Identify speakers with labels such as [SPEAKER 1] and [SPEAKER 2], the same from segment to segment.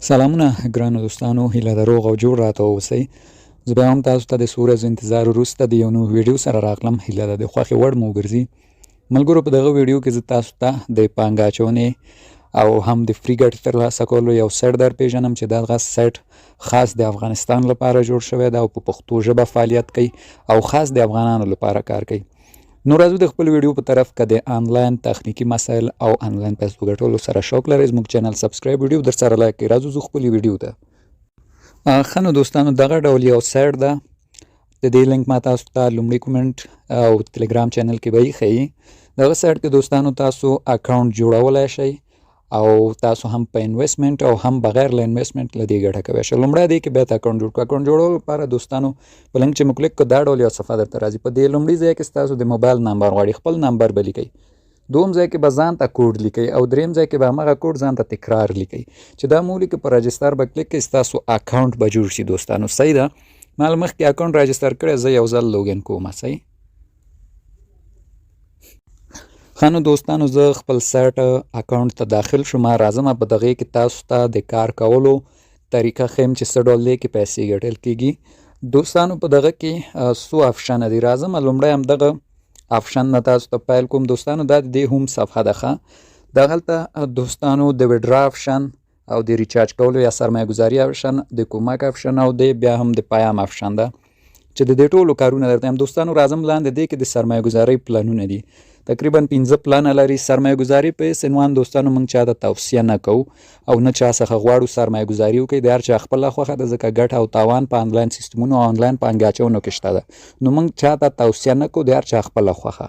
[SPEAKER 1] سلامونه ګرانو دوستانو، هیله ده روغ او جوړ راته واوسئ. زه بیا هم تاسو ته د څو ورځو انتظار وروسته د یو نوي ویډیو سره راغلم. هیله ده د خوښې وړ مو وګرځي. ملګرو، په دغه ویډیو کې زه تاسو ته د پانګه اچونې او هم د فری ګټې ترلاسه کولو یو سایټ در پیژنم چې دغه سایټ خاص د افغانستان لپاره جوړ شوی ده او په پښتو ژبه فعالیت کوي او خاص د افغانانو لپاره کار کوي. نو راځو د خپل ویډیو په طرف که د آنلاین تخنیکی مسایل او آنلاین پیسو ګټلو سره شوق لرئ، زموږ چینل سبسکرایب، ویډیو در سره لایک کړئ. راځو زه خپل ویډیو ته. ښه نو دوستانو، دغه ډول یو سایټ ده. د دې لینک ما تاسو ته لومړی کومنټ او تلګرام چینل کې به یې ښیي. دغه سایټ کې دوستانو تاسو اکاونټ جوړولی شئ او تاسو هم په انویسټمنټ او هم بغیر له انویسټمنټ له دې ګټه کوی شئ. لومړی دی کې باید اکاونټ جوړ کړو. اکاونټ جوړولو لپاره دوستانو په لینک چې مو کلیک کړو دا ډول یو صفحه درته راځي. په دې لومړي ځای کې ستاسو د موبایل نمبر غواړي، خپل نمبر به لیکئ. دوم ځای کې به ځان ته کوډ لیکئ او دریم ځای کې به همغه کوډ ځان ته تکرار لیکئ. چې دا مو ولیکئ، په رجسټر به کلیک کړئ، ستاسو اکاونټ به جوړ شي. دوستانو صحیح ده، ما له مخکې اکاونټ رجسټر کړی، زه یو ځل لوګین کوم. صحیح. ښه نو دوستانو، زه خپل سایټ اکاونټ ته داخل شوم. راځم په دغې کې تاسو ته د کار کولو طریقه ښیم چې څه ډول دی کې پیسې ګټل کېږي. دوستانو په دغه کې څو آپشنه دي. راځم لومړی همدغه آپشن نه تاسو ته پیل کوم. دوستانو دا د دې هم صفحه ده. دغلته دوستانو د ویډرا آپشن او د ریچارج کولو یا سرمایه گذاري آپشن، د کومک آپشن او د بیا هم د پیام آپشن ده چې د دې ټولو کارونه درته یم. دوستانو راځم لاندې دې کې د سرمایه گذاري پلانونه دي. تقریبا 15 پلان لري. سرمایه گذاري په هیڅ عنوان دوستانو موږ چا ته توصیه نه کوو او نه چا څخه غواړو سرمایه گذاري وکړي. د هر چا خپله خوښه ده، ځکه ګټه او تاوان په آنلاین سیستمونو او آنلاین پانګه اچونو کې شته ده. نو موږ چا ته توصیه نه کوو، د هر چا خپله خوښه.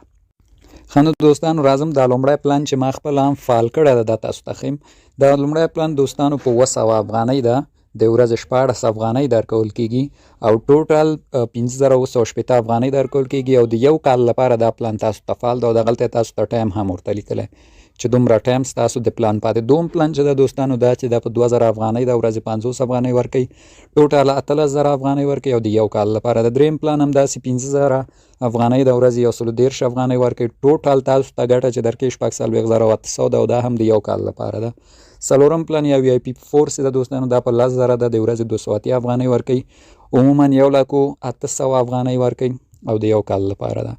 [SPEAKER 1] ښه نو دوستانو راځم دا لومړی پلان چې ما خپله هم فعال کړی ده دا تاسو ته ښیم. دا لومړی پلان دوستانو په 200 افغانۍ ده، د ورځې 14 افغانۍ درکول کېږي او ټوټل 5980 افغانۍ درکول کېږي او د یو کال لپاره دا پلان تاسو ته فعال ده او دغلته تاسو ته ټایم هم ورته لیکلی چې دومره ټایم ستاسو د پلان پاتې. دوم پلان چې ده دوستانو دا چې دا په 2000 افغانۍ د ورځې 500 افغانۍ ورکوي، ټوټل 18000 افغانۍ ورکوي او د یو کال لپاره. د دریم پلان هم داسې 15000 افغانۍ د ورځې 130 افغانۍ ورکوي، ټوټل تاسو ته ګټه چې درکوي 44800 ده او دا هم د یو کال لپاره ده. څلورم پلان یا وی آی پی فورس ده دوستانو، دا په 10000 ده، د ورځې 280 افغانۍ ورکوي، عموما 1,08,000 افغانۍ ورکوي او د یو کال لپاره ده.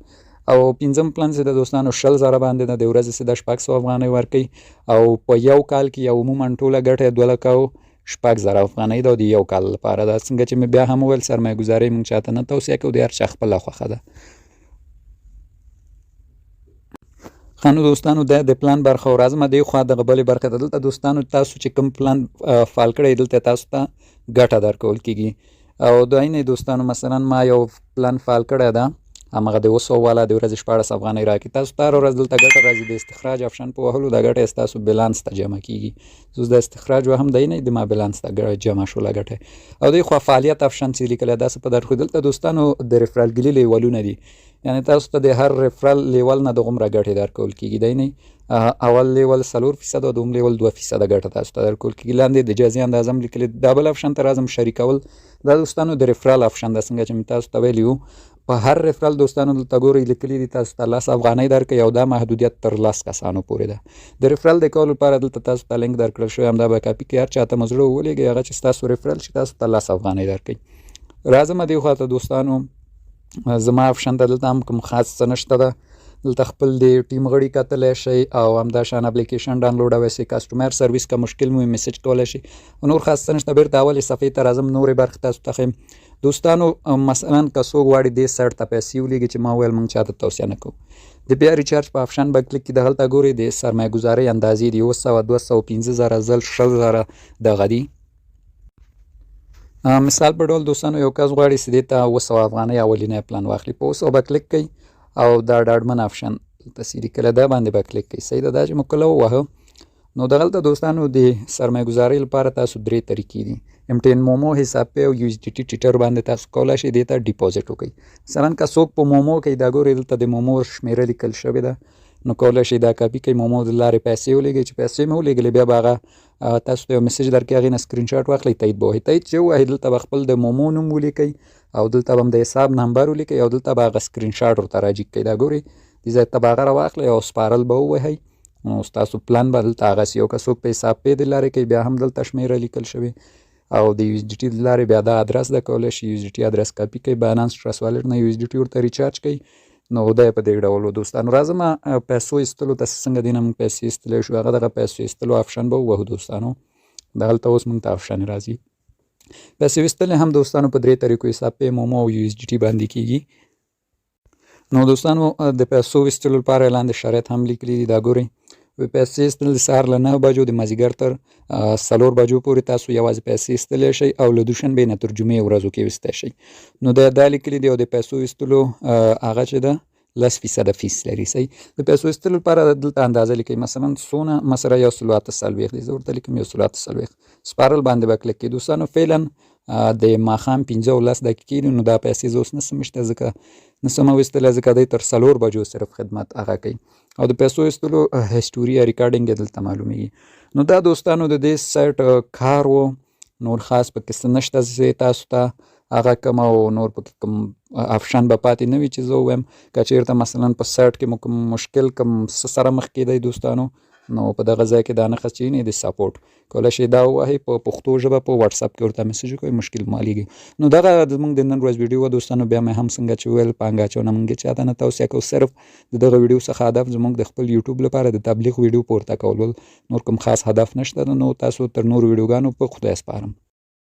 [SPEAKER 1] او پنځم پلان چې د دوستانو 10000 باندې ده، د ورځې 600 افغانۍ ورکوي او په یو کال کې یا عموما ټوله ګټه 2,06,000 افغانۍ ده او د یو کال لپاره ده. څنګه چې مې بیا هم وویل سرمایه ګذاري موږ چاته نه توصیه کوو، د هر چا خپله خوښه ده. ښه نو دوستانو دا د پلان برخه و. راځم دې خوا دغه بلې برخې ته. دلته دوستانو تاسو چې کوم پلان فعال کړی دلته تاسو ته ګټه درکول کېږي او دا یې دوستانو مثلا ما یو پلان فعال کړی ده، همغه د 200 والا د ورځې 14 افغانۍ راکړي. تاسو ته هره ورځ دلته ګټه راځي. د استخراج آپشن په وهلو دا ګټه ستاسو بیلانس ته جمع کېږي. زه د استخراج وهم دی نه، د ما بیلانس ته جمع شوله ګټه. او دې خوا فعالیت آپشن چې لیکلی داسې په درخو. دلته دوستانو د ریفرال ګلي لیولونه دي، یعنی تاسو ته د هر ریفرال لیول نه دغومره ګټې درکول کېږي. دی نه اول لیول 4% او دوم لیول 2% ګټه تاسو ته درکول کېږي. لاندې د جزیې اندازه هم لیکلي. ډبل آپشن ته راځم، شریکول. دا دوستانو د ریفرال آپشن ده. څنګه چې مې تاسو ته ویلي وو په هر ریفرال دوستانو دلته ګورئ لیکلي دي تاسو ته 10 افغانۍ درکوي او دا محدودیت تر 10 کسانو پورې ده. د ریفرال د کولو لپاره دلته تاسو ته لینک درکړل شوی، همدا به کاپي کړئ، هر چاته مو زړه وولېږئ هغه چې ستاسو ریفرال شي تاسو ته 10 افغانۍ درکوي. راځم دې خوا ته دوستانو، زما آپشن ته دلته هم کوم خاص څه نشته ده. دلته خپل د ټیم غړي کتلی شئ او همدا شان اپلیکیشن ډاونلوډولی شئ، کسټمر سرویس که مشکل مو میسج کولی شئ. نور خاص څه نشته. بیرته اولې صفحې ته راځم، نورې برخې تاسو ته ښیم. دوستانو مثلا که څوک غواړي دې سایټ ته پیسې ولیږي چې ما وویل موږ چاته توصیه نه کوو، د بیا ریچارج په آپشن به کلیک کړي. دغلته ګورئ د سرمایه ګذارۍ اندازې دي 100 200 15000 زل 10000 دغه دي. مثال په ډول دوستانو یو کس غواړي چې دې ته 200 افغانۍ اولینی پلان واخلي، په 200 به کلیک کوي او دا ډاډمن آپشن دلته لیکلی ده باندې به کلیک کوي. صحیح ده، دا چې مو کله ووهه. نو دغلته دوستانو د سرمایه ګذارۍ لپاره تاسو 3 طریقې دي. MTN مومو، حساب پې او USDT ټیټر باندې تاسو کولی شئ دې ته ډیپوزیټ وکړئ. مثلا که څوک په مومو کوي، دا ګورئ دلته د مومو شمیره لیکل شوې ده، نو کولی شئ دا کاپي کوئ، مومو د لارې پیسې ولیږئ. چې پیسې مې ولیږلې بیا به هغه تاسو ته یو میسج درکړي، هغې نه سکرین شاټ واخلئ، تایید به ووهئ. تایید چې ووهئ دلته به خپل د مومو نوم ولیکئ او دلته به هم د حساب نمبر ولیکئ او دلته به هغه سکرین شاټ ورته راجیک کړئ. دا ګورئ دې ځای ته به هغه راواخلئ او سپارل به ووهئ نو ستاسو پلان به دلته هغسې یو که څوک په حساب پې د لارې کوي بیا هم دلته شمیره لیکل شوې او د یو ایس ډي ټي د لارې بیا دا ادرس ده کولی شي یو ایس ډي ټي ادرس کاپي کوي باینانس ټرست والټ نه یو ایس ډي ټي ورته ریچارج کوي نو دا یې په دې ډول و دوستانو. راځم پیسو ایستلو ته څنګه دی نه موږ پیسې ایستلی شو هغه دغه پیسو ایستلو آپشن به ووهو دوستانو. دلته اوس موږ ته آپشن راځي پیسې ویستل هم دوستانو په 3 طریقو حساب پې مومو او یو ایس ډي ټي باندې کېږي. نو دوستانو د پیسو ویستلو لپاره لاندې شرایط هم لیکلي دي دا ګورئ پیسې ایستل د سهار له 9 بجو د مازدیګر تر 4 بجو پورې تاسو یوازې پیسې ایستلی شئ او له دوشنبې نه تر جمعې ورځو کې ویستی شئ. نو دا لیکلي دي او د پیسو ایستلو هغه چې ده 10% فیس لري. صحیح د پیسو ایستلو لپاره دلته اندازه لیکئ مثلا څونه مثلا 148 دی زه ورته لیکم 148 سپارل باندې به کلیک کړئ دوستانو. فعلا د ماښام 15:10 دقیقې دي نو دا پیسې زه اوس نسم ویشته ځکه نسم ویستلی ځکه دی تر 4 بجو صرف خدمت هغه کوي او د پیسو ایستلو هسټوري یا ریکارډینګ یې دلته معلومیږي. نو دا دوستانو د دې سایټ کار و نور خاص پکې څه نشته چې تاسو ته هغه کوم او نور پکې کوم آپشن به پاتې نه وي چې زه ووایم که چېرته مثلا په سایټ کې مو کوم مشکل کوم څه سره مخ کېدی دوستانو نو په دغه ځای کې دا نښه چې دی د سپورټ کولی شئ دا ووهئ په پښتو ژبه په واتساپ کې ورته میسج وکړئ مشکل معلومیږي. نو دغه زموږ د نن ورځ ویډیو وه دوستانو بیا مې هم څنګه چې وویل پانګه اچونه موږ چاته نه توصیه کوو صرف د دغه ویډیو څخه هدف زموږ د خپل یوټیوب لپاره د تبلیغ ویډیو پورته کول نور کوم خاص هدف نشته نو تاسو تر نورو ویډیوګانو په خدای سپارم.